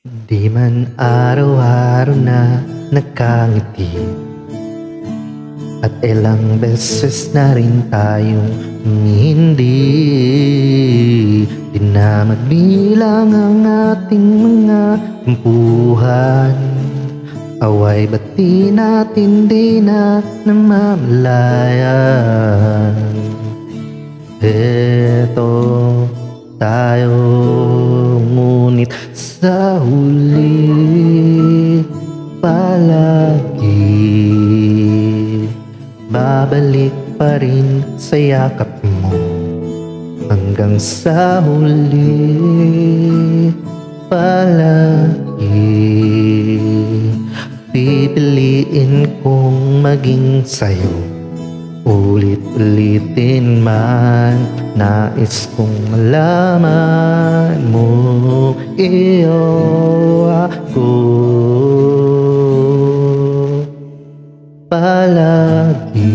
Di man araw-araw na nagkangiti, at ilang beses na rin tayong hindi. Di na magbilang ang ating mga tampuhan, away ba't di natin di na namamalayan. Eto tayo, ngunit sa huli palagi babalik pa rin sa yakap mo. Hanggang sa huli palagi pipiliin kong maging sa'yo. Ulit-ulitin man, nais kong malaman mo, iyo ako palagi.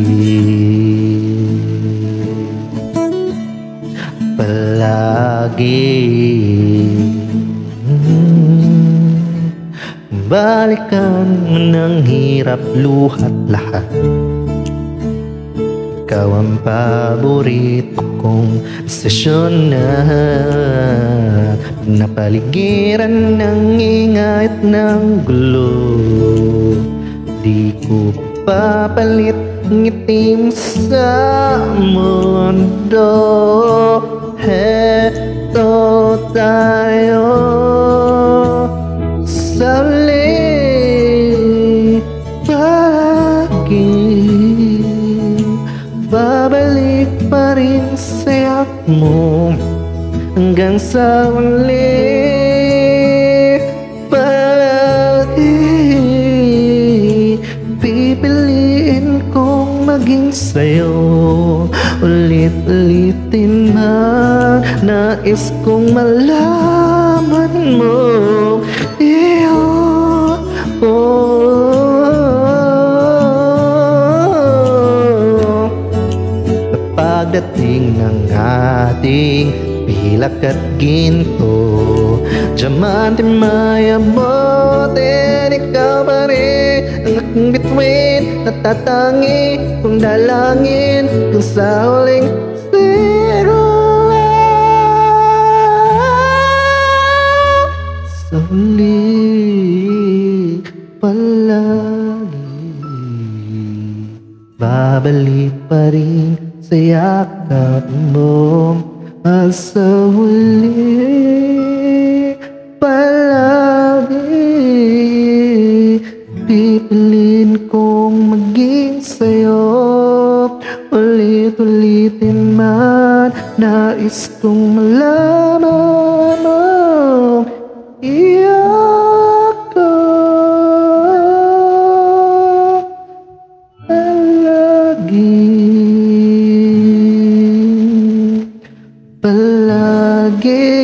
Palagi balikan mo ng hirap, luhat lahat. Ikaw ang paborito kong sesyon na napaligiran ng ingay at ng gulo. Di ko papalit ngiti mo sa mundo. Heto tayo sa uli palagi, babalik pa rin sa yak mo hanggang sa uli palagi. Pipiliin kong maging sa'yo, ulit-ulitin man, nais kong malaman mo, iyo pagdating ng ating pilak at ginto, diamante mayamote, ikaw pa rin ang aking bituin, natatangi kong dalangin kung sa huling zero. Sa huli palagi babalik pa rin sa yakap mo, at sa huli palagi pipiliin kong maging sa'yo. Ulit-ulitin man, nais kong malaman mo, iyo ako palagi.